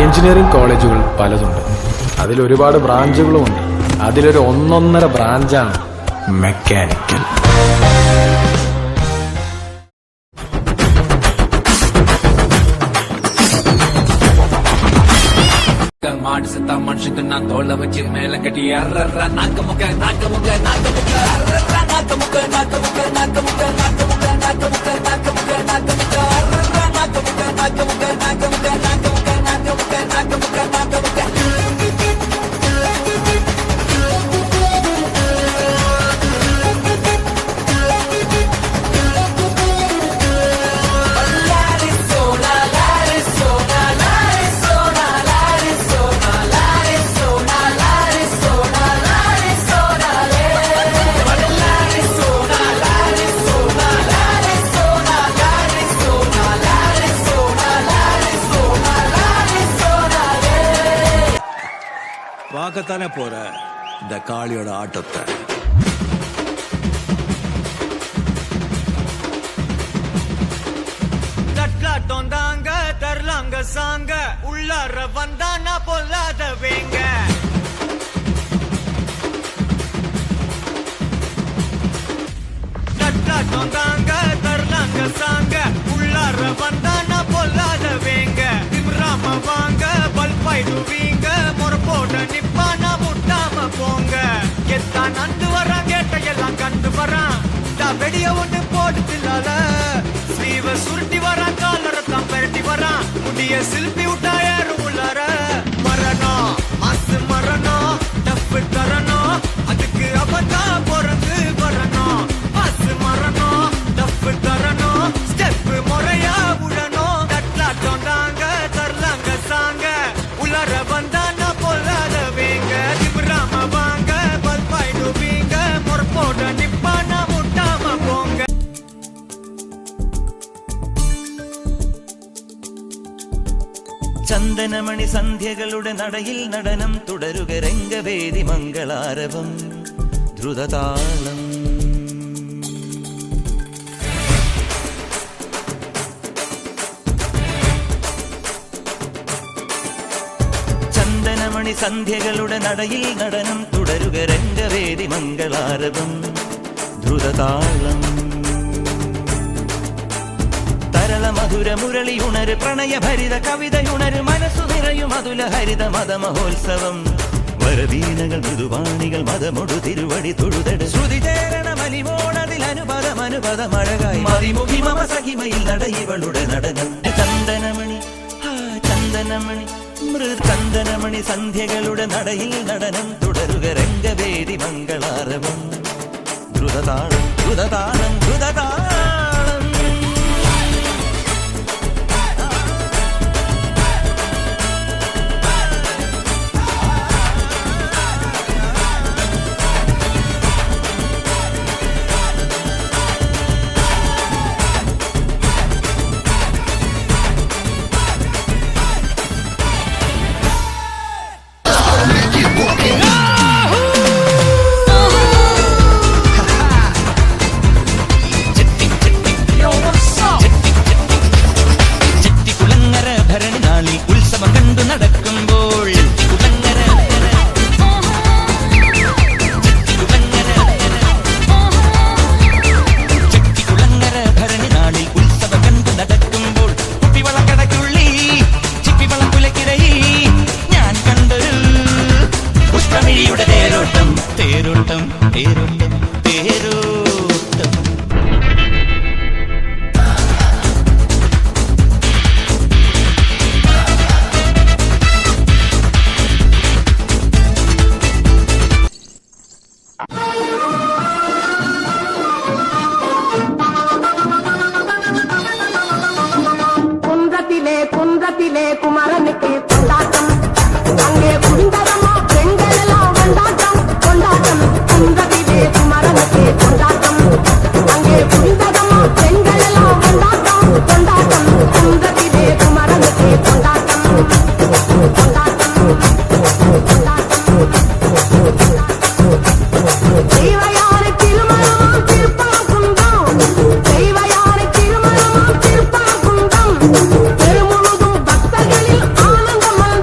Engineering കോളേജുകൾ പലതുണ്ട്, അതിലൊരുപാട് ബ്രാഞ്ചുകളുമുണ്ട്. അതിലൊരു ഒന്നൊന്നര ബ്രാഞ്ചാണ് മെക്കാനിക്കൽ. மாடு செத்தா மனுஷங்க நான் தோல்ல வச்சு மேல கட்டி அர்ற நாக்க முக்க நாக்க முக்க நாக்க முக்க அர்ற நாக்க முக்க நாக்க முக்க நாக்க முக்க நாக்க முக்க நாக்க முக்க நாக்க முக்க நாக்க முக்க அர்ற நாக்க முக்க நாக்க முக்க நாக்க முக்க நாக்க முக்க நாக்க முக்க நாக்க முக்க நாக்க முக்க பார்க்கத்தானே போற இந்த காளியோட ஆட்டத்தை. தட்லாட்டம் தாங்க தரலாங்க சாங்க உள்ளார வந்தானா பொல்லாத வேங்க. தட்லாட்டம் தாங்க தரலாங்க சாங்க உள்ளார வந்தானா பொல்லாத வேங்க. திம்ராம வாங்க பல்பாயிடுவீங்க முறப்போட நிப்பானா முட்டாம போங்க. எத்தான் நந்து வரான் கேட்டையெல்லாம் கண்டு வரான் வெடிய ஒண்ணு போடுதில்லால ஸ்லீவ சுருட்டி வரான் காலரத்தான் பெரட்டி வரான் முடிய சில்பி விட்டா ஏறும் உள்ளார. மரணம் மாசு மரணம் டப்பு தரணும் அதுக்கு அப்பதான் பிறந்து வரணும். மாசு மரணம் டப்பு தரணும் ஸ்டெப் முறையா விடணும். தட்லாட்டம் தாங்க தரலாங்க சாங்க உள்ளார வந்தானா பொல்லாத வேங்க. திமிராம வாங்க பல்பாயிடுவீங்க முறப்போட நிப்பானா முட்டாம போங்க. ചന്ദനമണി സന്ധ്യകളുടെ നടയിൽ നടനം തുടരുക രംഗവേദി മംഗളാരവം ദ്രുതതാളം. ചന്ദനമണി സന്ധ്യകളുടെ നടയിൽ നടനം തുടരുക രംഗവേദി മംഗളാരവം ദ്രുതതാളം. തരള മധുര മുരളിയുണര് പ്രണയഭരിത കവിതയുണര് മനസ്സു നിറയും അതുല ഹരിത മതമഹോത്സവം. വരവീണകൾ മൃദുവാണികൾ മതമൊടു തിരുവടി തൊഴുതട് ശ്രുതി ചേരണ മലിമോണതിൽ അനുപദം അനുപദം അഴകായി മതിമുഖി മമ സഖിമയിൽ നടയിവളുടെ നടനം. ചന്ദനമണി ചന്ദനമണി ചന്ദനമണി സന്ധ്യകളുടെ നടയിൽ നടനം തുടരുക രംഗവേദി മംഗളാരവം ദ്രുതതാളം ദ്രുതതാളം ദ്രുതതാളം. തേരോട്ടം തേരോട്ടം തേരോട്ടം. കുന്തത്തിലെ കുന്തത്തിലെ കുമരനുക്ക് കൊണ്ടാട്ടം അങ്ങേ കുന്തരമോ പെൺകളെല്ലാം കൊണ്ടാട്ടം കൊണ്ടാട്ടം. കുന്തത്തിലെ കുമരനുക്ക് കൊണ്ടാട്ടം അങ്ങേ കുന്തരമോ പെൺകളെല്ലാം കൊണ്ടാട്ടം കൊണ്ടാട്ടം. കുന്തത്തിലെ കുമരനുക്ക് കൊണ്ടാട്ടം കൊണ്ടാട്ടം കൊണ്ടാട്ടം. ദൈവയാരെ തിരുമലമാം തിരുപ്പാകുന്തം ദൈവയാരെ തിരുമലമാം തിരുപ്പാകുന്തം. പെരുമുഴുതും ഭക്തകളിൽ ആനന്ദമല്ല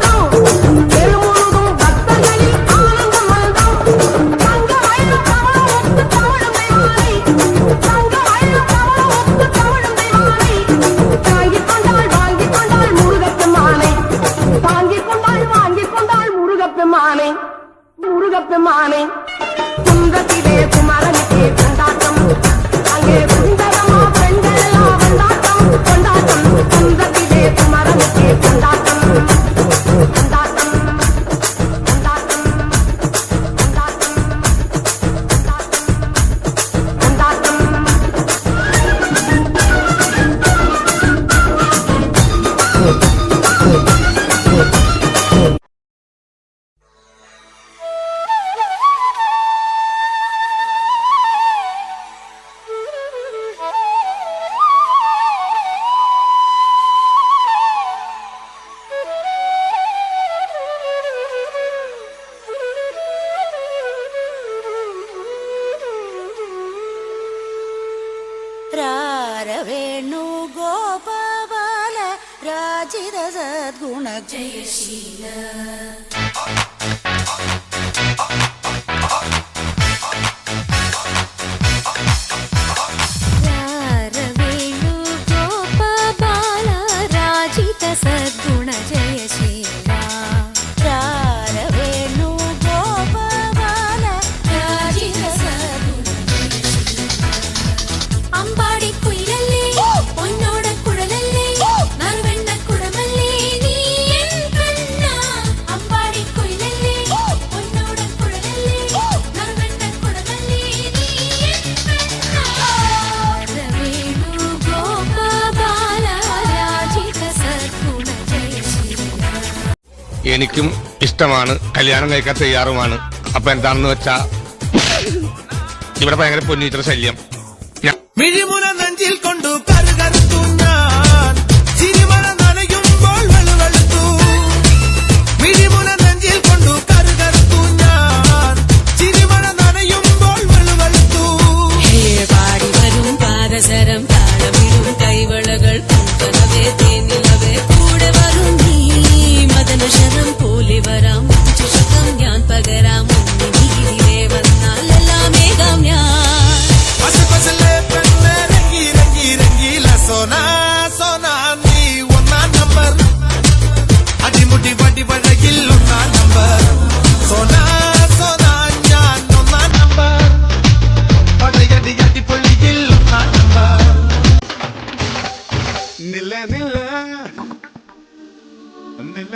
ವೇಣು ಗೋಪಾಲ ರಾಜಿದ ಸದ್ಗುಣ ಜಯಶೀಲ ವೇಣು ಗೋಪಾಲ ರಾಜಿತ ಸದ್ಗುಣ ಜಯಶೀಲ ವೇಣು ಗೋಪಾಲ ರಾಜಿತ ಸದ್ಗುಣ അമ്പാടി കുയിലല്ലേ പൊന്നോട കുഴലല്ലേ നറുവെണ്ണ കുടമല്ലേ നീ എൻ കണ്ണ അമ്പാടി കുയിലല്ലേ പൊന്നോട കുഴലല്ലേ നറുവെണ്ണ കുടമല്ലേ നീ എൻ കണ്ണ വേണു ഗോപാല രാജിത സദ്ഗുണ ജയശീല. എനിക്കും ഇഷ്ടമാണ്, കല്യാണം കഴിക്കാൻ തയ്യാറുമാണ്. അപ്പൊ എന്താണെന്ന് വെച്ചാ ഇവിടെ ഭയങ്കര പൊന്നീറ്റർ ശല്യം. മിഴിമുന നെഞ്ചിൽ കൊണ്ടു കരുകരുത്തു ഞാൻ ചിരിമല നനയുമ്പോൾ വെളുവെളുത്തു മിഴിമുന നെഞ്ചിൽ കൊണ്ടു കരുകരുത്തു ഞാൻ ചിരിമല നനയുമ്പോൾ വെളുവെളുത്തു പാടി വരും പാദസരം താളമിടും കൈവളകൾ പൂത്തനവേ തേനിലവേ കൂടെ വരും നീ മദനശരം പോലെ വരാം ചുഷകം ഞാൻ പകരാം നീതിരെ വന്നാൽ എല്ലാമേകാം ഞാൻ പശുപശലെ പെണ്ണെ രംഗി രംഗി രംഗീല സോന സോന നീ ഒന്നാം നമ്പർ അടിമുടി വടി വഴകിൽ ഒന്നാം നമ്പർ സോന സോന ഞാൻ ഒന്നാം നമ്പർ പടയടി അടിപൊളിയിൽ ഒന്നാം നമ്പർ നില നില നില